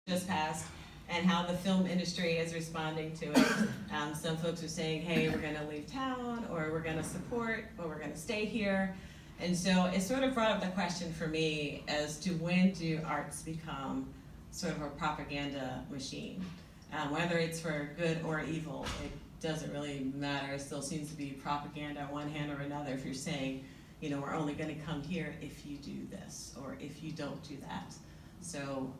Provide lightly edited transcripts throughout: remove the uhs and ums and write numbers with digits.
just passed and how the film industry is responding to it. Some folks are saying, hey, we're gonna leave town, or we're gonna support, or we're gonna stay here. And so it sort of brought up the question for me as to when do arts become sort of a propaganda machine? Whether it's for good or evil, it doesn't really matter. It still seems to be propaganda on one hand or another if you're saying, you know, we're only gonna come here if you do this, or if you don't do that. So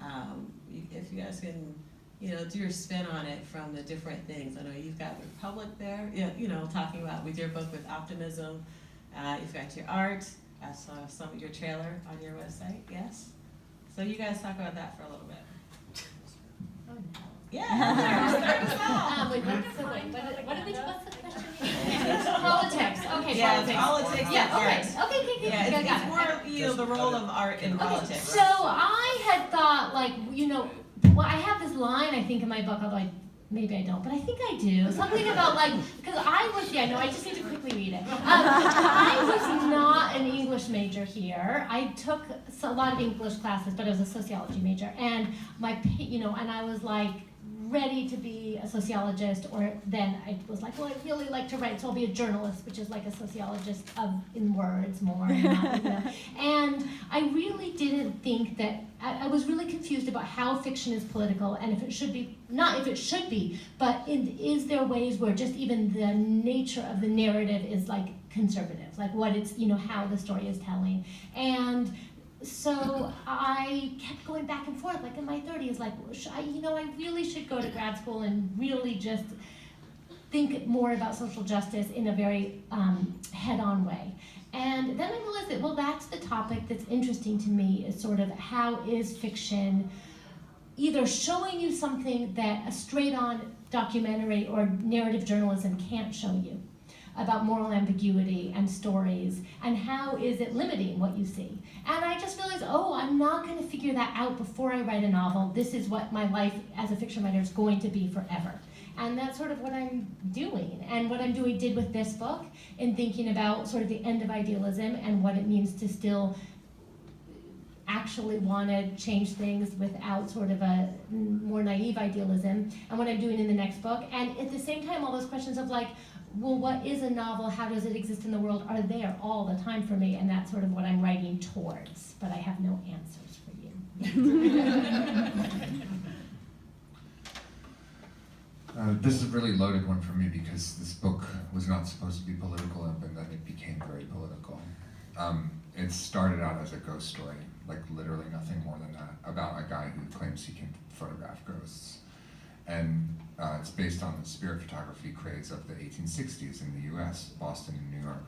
if you guys can, you know, do your spin on it from the different things. I know you've got Republic there, you know, talking about with your book with optimism. You've got your art. I saw some of your trailer on your website, yes? So you guys talk about that for a little bit. Yeah, start us off. What's the question? Politics. Okay, Yeah, politics. politics. Yeah, Art. okay. Yeah, got it's it. more, you know, the role of art in politics. So I had thought, like, you know, well, I have this line, I think, in my book, although maybe I don't, but I think I do. Something about, like, because I just need to quickly read it. I was not an English major here. I took a lot of English classes, but I was a sociology major. And and I was like, ready to be a sociologist, or then I was like, well, I really like to write, so I'll be a journalist, which is like a sociologist in words more. And I really didn't think that, I was really confused about how fiction is political, and if it should be, not if it should be, but is there ways where just even the nature of the narrative is like conservative, like what it's, you know, how the story is telling. And so I kept going back and forth, like in my 30s, like, I really should go to grad school and really just think more about social justice in a very head-on way. And then I realized that, well, that's the topic that's interesting to me, is sort of how is fiction either showing you something that a straight-on documentary or narrative journalism can't show you, about moral ambiguity and stories, and how is it limiting what you see. And I just realized, I'm not going to figure that out before I write a novel. This is what my life as a fiction writer is going to be forever. And that's sort of what I'm doing. And what I'm did with this book, in thinking about sort of the end of idealism and what it means to still actually want to change things without sort of a more naive idealism, and what I'm doing in the next book. And at the same time, all those questions of like, well, what is a novel? How does it exist in the world? Are there all the time for me? And that's sort of what I'm writing towards. But I have no answers for you. This is a really loaded one for me because this book was not supposed to be political, but then it became very political. It started out as a ghost story, like literally nothing more than that, about a guy who claims he can photograph ghosts. And it's based on the spirit photography craze of the 1860s in the US, Boston and New York.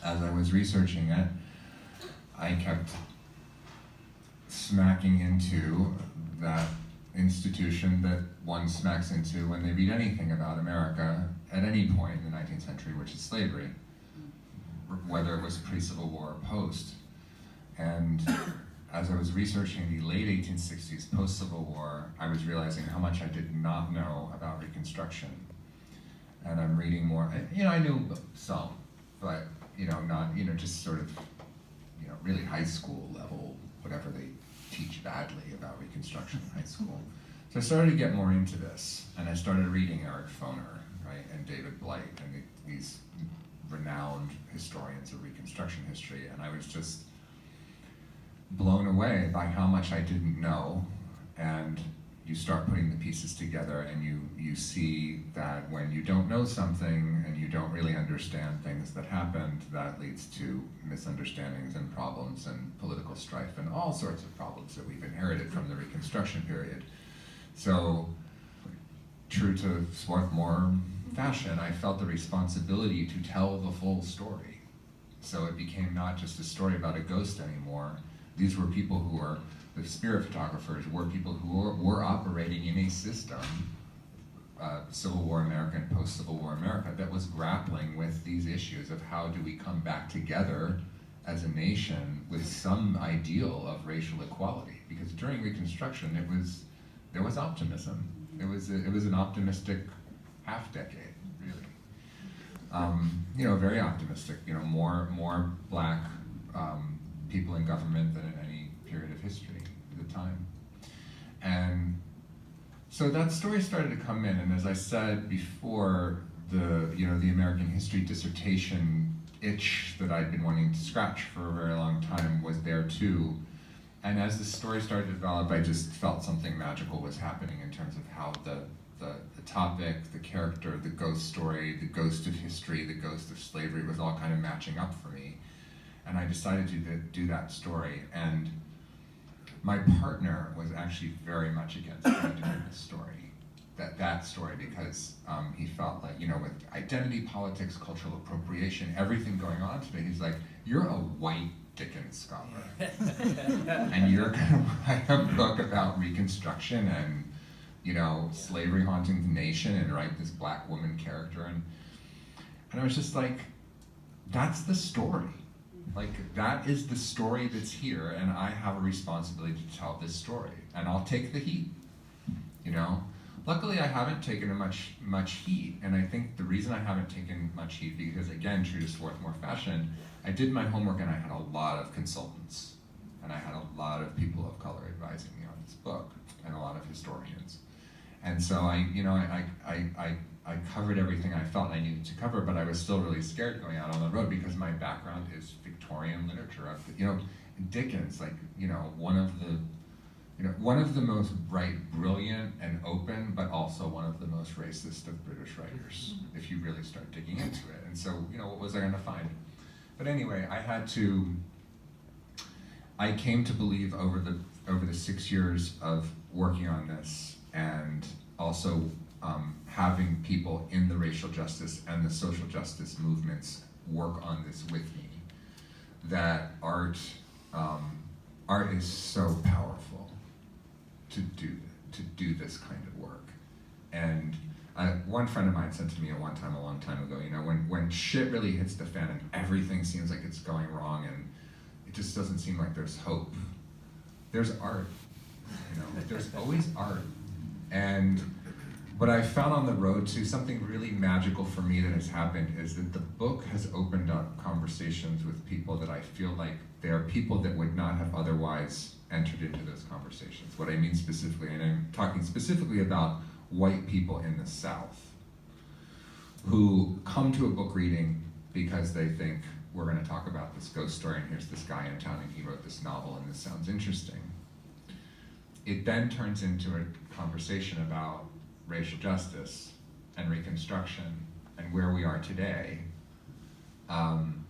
As I was researching it, I kept smacking into that institution that one smacks into when they read anything about America at any point in the 19th century, which is slavery, whether it was pre-Civil War or post. And as I was researching the late 1860s, post-Civil War, I was realizing how much I did not know about Reconstruction. And I'm reading more, I knew some, but, not, just sort of, really high school level, whatever they teach badly about Reconstruction in high school. So I started to get more into this, and I started reading Eric Foner, right, and David Blight, and these renowned historians of Reconstruction history, and I was just blown away by how much I didn't know. And you start putting the pieces together, and you see that when you don't know something and you don't really understand things that happened, that leads to misunderstandings and problems and political strife and all sorts of problems that we've inherited from the Reconstruction period. So, true to Swarthmore fashion, I felt the responsibility to tell the full story. So it became not just a story about a ghost anymore. These were people who were, the spirit photographers were people who were operating in a system, Civil War America and post-Civil War America, that was grappling with these issues of how do we come back together as a nation with some ideal of racial equality. Because during Reconstruction, there was optimism. It was an optimistic half-decade, really. Very optimistic. More black people in government than in any period of history at the time. And So that story started to come in, and as I said before, the American history dissertation itch that I'd been wanting to scratch for a very long time was there too. And as the story started to develop, I just felt something magical was happening in terms of how the topic, the character, the ghost story, the ghost of history, the ghost of slavery was all kind of matching up for me. And I decided to do that story. And my partner was actually very much against me doing this story, that story, because he felt like, with identity politics, cultural appropriation, everything going on today, he's like, you're a white Dickens scholar, and you're gonna write a book about Reconstruction and, slavery haunting the nation and write this black woman character, and I was just like, that's the story. Like, that is the story that's here, and I have a responsibility to tell this story, and I'll take the heat, Luckily, I haven't taken much heat, and I think the reason I haven't taken much heat, because again, true to Swarthmore fashion, I did my homework and I had a lot of consultants, and I had a lot of people of color advising me on this book, and a lot of historians. And so I covered everything I felt I needed to cover, but I was still really scared going out on the road because my background is Victorian literature. Dickens, one of the most bright, brilliant, and open, but also one of the most racist of British writers, if you really start digging into it. And so, what was I gonna find? But anyway, I came to believe over the 6 years of working on this, and also having people in the racial justice and the social justice movements work on this with me, that art is so powerful to do this kind of work. And one friend of mine said to me a long time ago, when shit really hits the fan and everything seems like it's going wrong and it just doesn't seem like there's hope, there's art. There's always art. And what I found on the road to, something really magical for me that has happened, is that the book has opened up conversations with people that I feel like they are people that would not have otherwise entered into those conversations. What I mean specifically, and I'm talking specifically about white people in the South, who come to a book reading because they think, we're gonna talk about this ghost story, and here's this guy in town and he wrote this novel and this sounds interesting. It then turns into a conversation about racial justice and Reconstruction and where we are today. And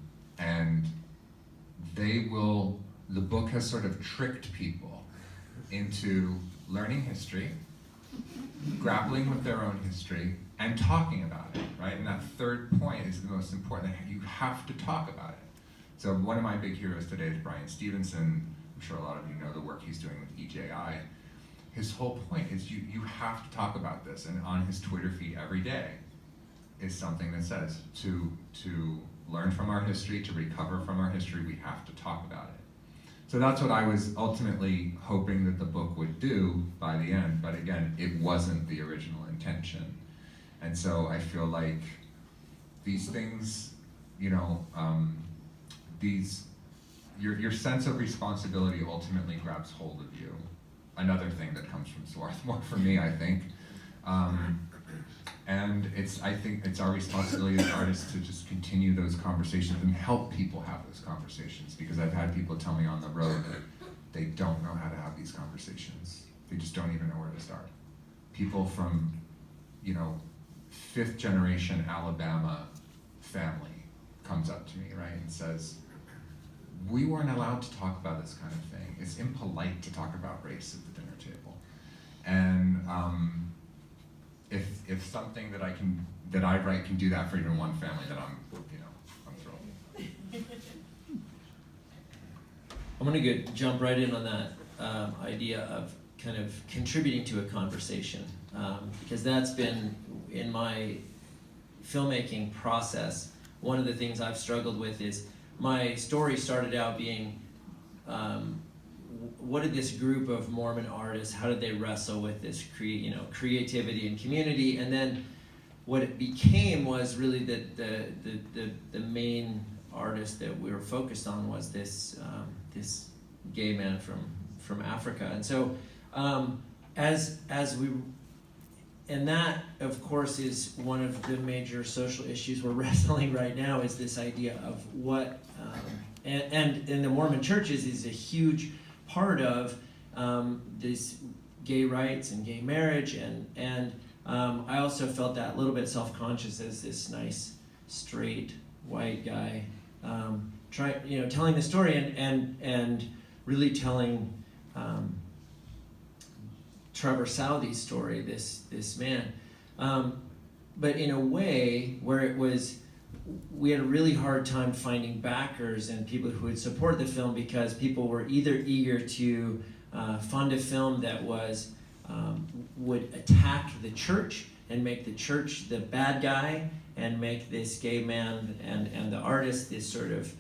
the book has sort of tricked people into learning history, grappling with their own history, and talking about it, right? And that third point is the most important. You have to talk about it. So one of my big heroes today is Brian Stevenson. I'm sure a lot of you know the work he's doing with EJI. His whole point is you have to talk about this, and on his Twitter feed every day is something that says to learn from our history, to recover from our history, we have to talk about it. So that's what I was ultimately hoping that the book would do by the end, but again, it wasn't the original intention. And so I feel like these things, your sense of responsibility ultimately grabs hold of you. Another thing that comes from Swarthmore for me, I think. And I think it's our responsibility as artists to just continue those conversations and help people have those conversations, because I've had people tell me on the road that they don't know how to have these conversations. They just don't even know where to start. People from, 5th generation Alabama family comes up to me, right, and says, we weren't allowed to talk about this kind of thing. It's impolite to talk about race at the dinner table. And if something that I write can do that for even one family, then I'm thrilled. I'm gonna jump right in on that idea of kind of contributing to a conversation, because that's been, in my filmmaking process, one of the things I've struggled with is my story started out being, what did this group of Mormon artists, how did they wrestle with this creativity and community? And then what it became was really the main artist that we were focused on was this gay man from Africa. And so as we and that, of course, is one of the major social issues we're wrestling right now, is this idea of what, and in the Mormon churches is a huge part of this gay rights and gay marriage, and I also felt that a little bit self-conscious as this nice, straight, white guy, telling the story and really telling Trevor Southey's story, this man, but in a way where we had a really hard time finding backers and people who would support the film, because people were either eager to fund a film that would attack the church and make the church the bad guy and make this gay man and the artist this sort of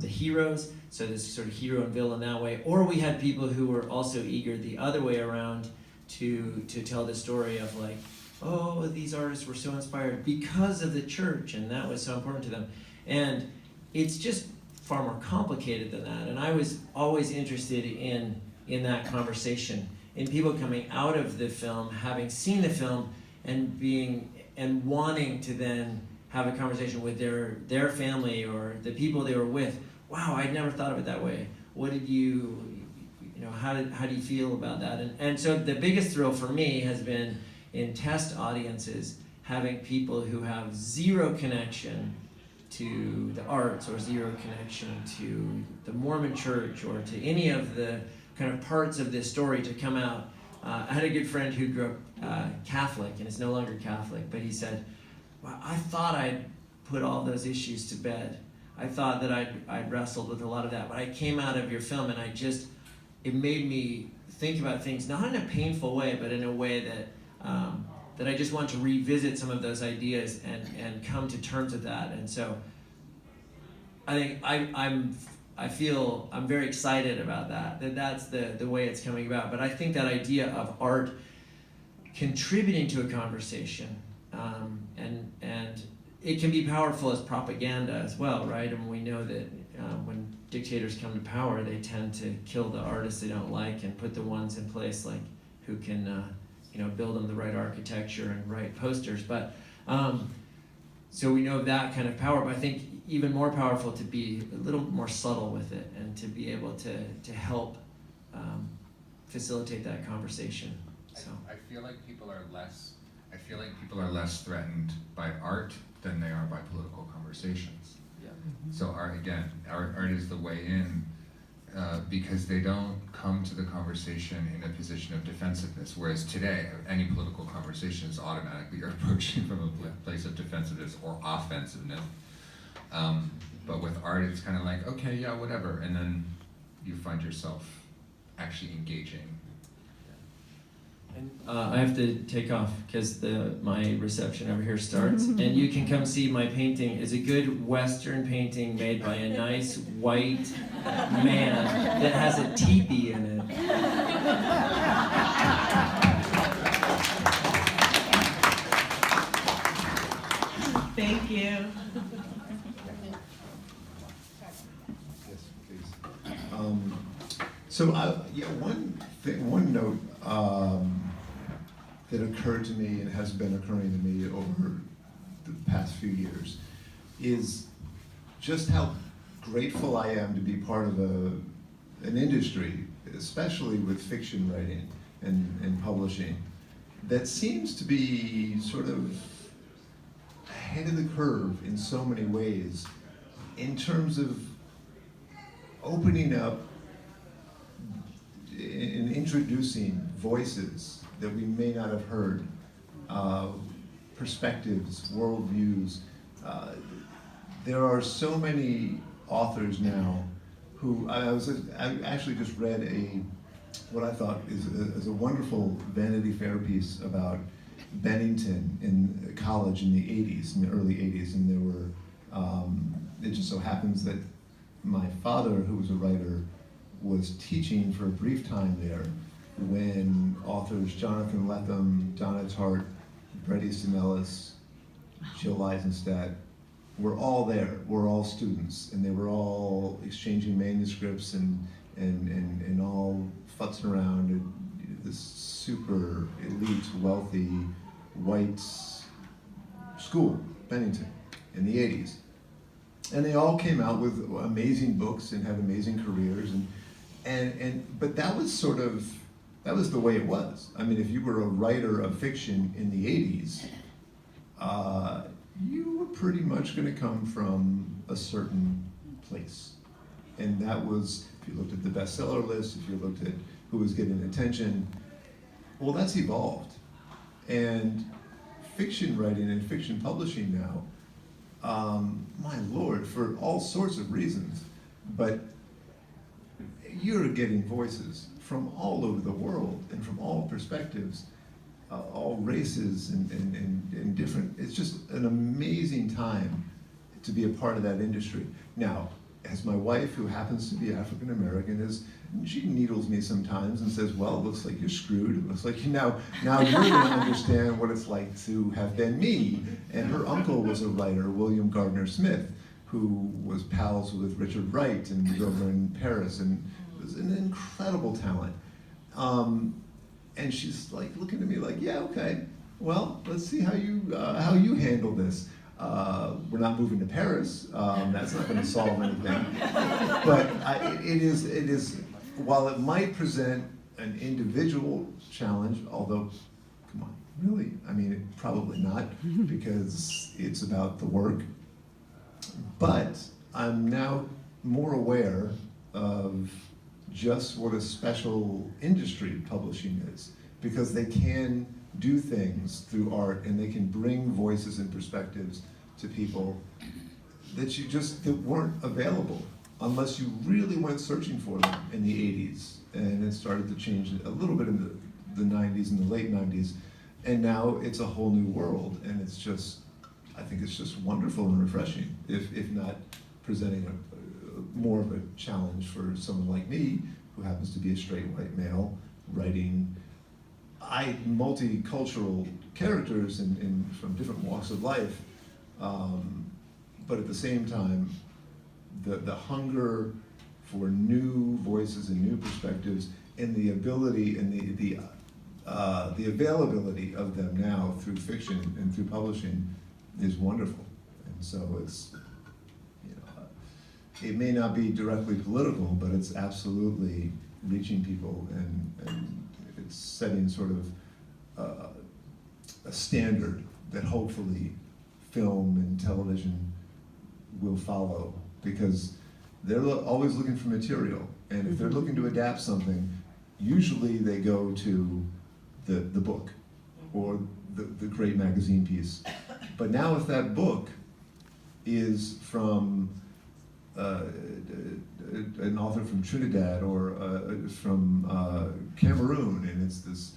the heroes, so this sort of hero and villain that way, or we had people who were also eager the other way around to tell the story of like, oh, these artists were so inspired because of the church, and that was so important to them. And it's just far more complicated than that. And I was always interested in that conversation, in people coming out of the film, having seen the film, and wanting to then have a conversation with their family or the people they were with. Wow, I'd never thought of it that way. What did how do you feel about that? And so the biggest thrill for me has been in test audiences, having people who have zero connection to the arts or zero connection to the Mormon church or to any of the kind of parts of this story to come out. I had a good friend who grew up Catholic and is no longer Catholic, but he said, well, I thought I'd put all those issues to bed. I thought that I'd wrestled with a lot of that, but I came out of your film and it made me think about things, not in a painful way, but in a way that I just want to revisit some of those ideas and come to terms with that. And so I think I feel I'm very excited about that's the way it's coming about. But I think that idea of art contributing to a conversation, and it can be powerful as propaganda as well, right? And we know that when dictators come to power, they tend to kill the artists they don't like and put the ones in place like who can build them the right architecture and right posters. But so we know that kind of power, but I think even more powerful to be a little more subtle with it and to be able to help facilitate that conversation. So I feel like people are less threatened by art than they are by political conversations. yeah. So art is the way in, because they don't come to the conversation in a position of defensiveness, whereas today, any political conversation is automatically approaching from a place of defensiveness or offensiveness. But with art, it's kind of like, okay, yeah, whatever, and then you find yourself actually engaging. And I have to take off because my reception over here starts, and you can come see my painting. It's a good Western painting made by a nice white man that has a teepee in it. Thank you. Yes, please. So one note that occurred to me and has been occurring to me over the past few years is just how grateful I am to be part of an industry, especially with fiction writing and publishing, that seems to be sort of ahead of the curve in so many ways in terms of opening up and introducing voices that we may not have heard, perspectives, worldviews. There are so many authors now who, I actually just read what I thought is a wonderful Vanity Fair piece about Bennington in college in the 80s, in the early 80s, and there were, it just so happens that my father, who was a writer, was teaching for a brief time there when authors Jonathan Lethem, Donna Tartt, Bret Easton Ellis, Jill Eisenstadt were all there, were all students, and they were all exchanging manuscripts and all futzing around at this super elite, wealthy white school, Bennington, in the 80s. And they all came out with amazing books and had amazing careers, but that was that was the way it was. I mean, if you were a writer of fiction in the 80s, you were pretty much going to come from a certain place. And that was, if you looked at the bestseller list, if you looked at who was getting attention, well, that's evolved. And fiction writing and fiction publishing now, my Lord, for all sorts of reasons, but you're getting voices from all over the world and from all perspectives, all races and different. It's just an amazing time to be a part of that industry. Now, as my wife, who happens to be African American, she needles me sometimes and says, well, it looks like you're screwed. It looks like now you're going to understand what it's like to have been me. And her uncle was a writer, William Gardner Smith, who was pals with Richard Wright and was over in Paris and was an incredible talent. And she's like looking at me like, yeah, okay, well, let's see how you handle this. We're not moving to Paris. That's not going to solve anything. But it is, while it might present an individual challenge, although, come on, really? I mean, probably not, because it's about the work. But I'm now more aware of just what a special industry publishing is, because they can do things through art and they can bring voices and perspectives to people that weren't available unless you really went searching for them in the 80s. And it started to change a little bit in the 90s and the late 90s. And now it's a whole new world, and it's just, I think it's just wonderful and refreshing, if not presenting more of a challenge for someone like me, who happens to be a straight white male, writing multicultural characters from different walks of life, but at the same time, the hunger for new voices and new perspectives, and the ability and the availability of them now through fiction and through publishing is wonderful. And so it's, it may not be directly political, but it's absolutely reaching people, and it's setting sort of a standard that hopefully film and television will follow, because they're always looking for material, and if they're looking to adapt something, usually they go to the book or the great magazine piece. But now if that book is from an author from Trinidad or from Cameroon, and it's this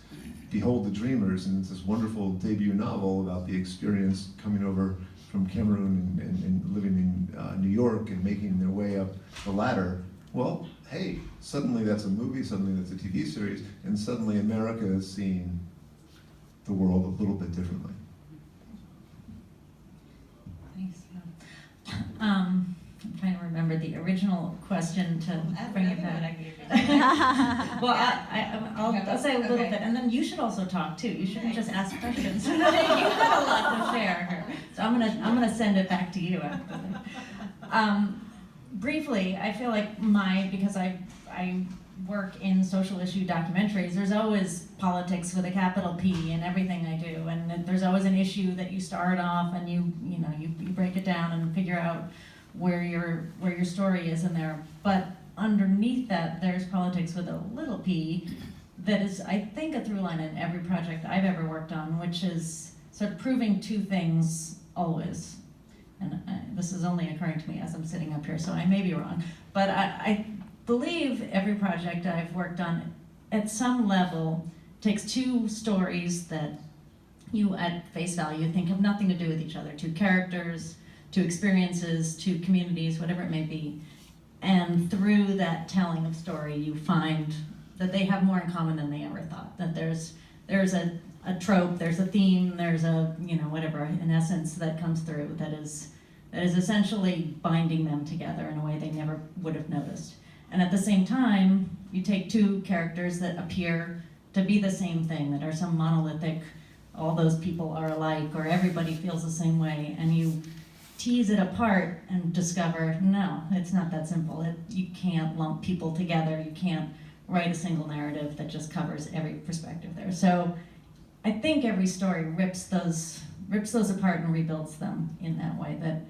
Behold the Dreamers, and it's this wonderful debut novel about the experience coming over from Cameroon and living in New York and making their way up the ladder. Well, hey, suddenly that's a movie, suddenly that's a TV series, and suddenly America is seeing the world a little bit differently. Thanks. I'm trying to remember the original question to bring it back. Well, I'll say a little bit, and then you should also talk too. You shouldn't just ask questions. You have a lot to share here, so I'm gonna send it back to you after that. Briefly, I feel like because I work in social issue documentaries, there's always politics with a capital P in everything I do, and there's always an issue that you start off and you break it down and figure out where your story is in there. But underneath that, there's politics with a little p that is, I think, a through line in every project I've ever worked on, which is sort of proving two things always. And this is only occurring to me as I'm sitting up here, so I may be wrong. But I believe every project I've worked on at some level takes two stories that you at face value think have nothing to do with each other, two characters, two experiences, two communities, whatever it may be. And through that telling of story, you find that they have more in common than they ever thought. That there's a trope, there's a theme, there's a whatever, in essence, that comes through that is essentially binding them together in a way they never would have noticed. And at the same time, you take two characters that appear to be the same thing, that are some monolithic all those people are alike or everybody feels the same way, and you tease it apart and discover, no, it's not that simple. You can't lump people together. You can't write a single narrative that just covers every perspective there. So I think every story rips those apart and rebuilds them in that way that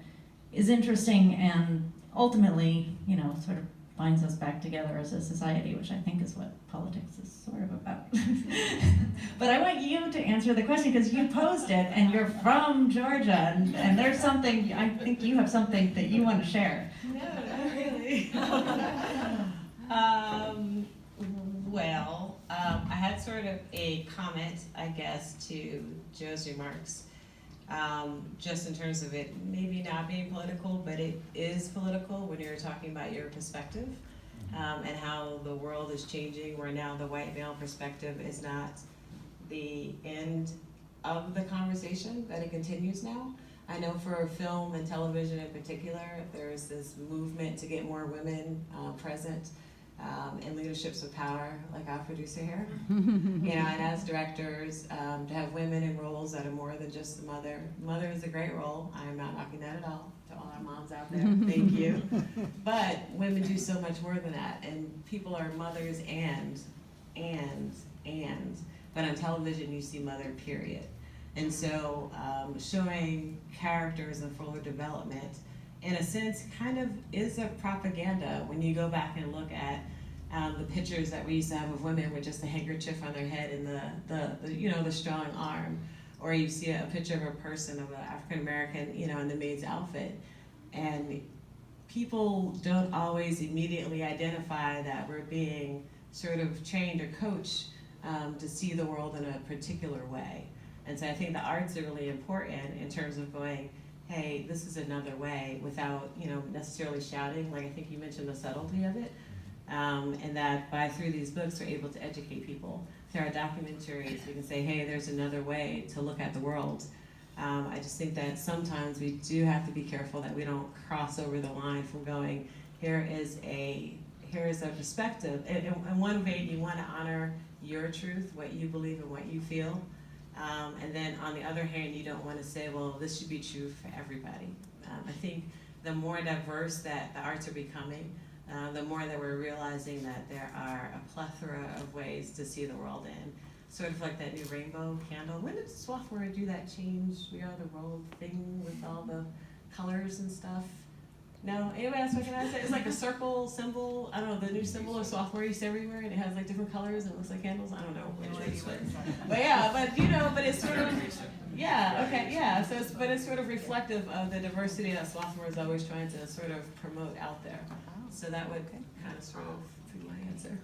is interesting and ultimately, sort of binds us back together as a society, which I think is what politics is sort of about. But I want you to answer the question because you posed it and you're from Georgia and there's something, I think you have something that you want to share. No, not really. I had sort of a comment, I guess, to Joe's remarks, just in terms of it maybe not being political, but it is political when you're talking about your perspective, and how the world is changing, where now the white male perspective is not the end of the conversation, that it continues now. I know for film and television in particular, there's this movement to get more women present in leaderships of power, like our producer here. And as directors, to have women in roles that are more than just the mother. Mother is a great role. I'm not knocking that at all. To all our moms out there, thank you. But women do so much more than that, and people are mothers and. But on television, you see mother, period. And so showing characters in fuller development, in a sense, kind of is a propaganda when you go back and look at the pictures that we used to have of women with just a handkerchief on their head and the strong arm, or you see a picture of a person, of an African American, in the maid's outfit, and people don't always immediately identify that we're being sort of trained or coached to see the world in a particular way. And so I think the arts are really important in terms of going, hey, this is another way, without necessarily shouting. Like I think you mentioned the subtlety of it, and that through these books we're able to educate people. Through our documentaries, we can say, hey, there's another way to look at the world. I just think that sometimes we do have to be careful that we don't cross over the line from going, here is a perspective. In one vein, you want to honor your truth, what you believe and what you feel. And then on the other hand, you don't want to say, well, this should be true for everybody. I think the more diverse that the arts are becoming, the more that we're realizing that there are a plethora of ways to see the world in. Sort of like that new rainbow candle. When did Swarthmore do that change, We Are the World thing with all the colors and stuff? No? Anybody else recognize it? It's like a circle symbol. I don't know, the new symbol of Swarthmore East everywhere, and it has like different colors and it looks like candles. I don't know which way you went. But yeah, but it's sort of, yeah, okay, yeah. So it's sort of reflective of the diversity that Swarthmore is always trying to sort of promote out there. So that would kind of sort of be my answer.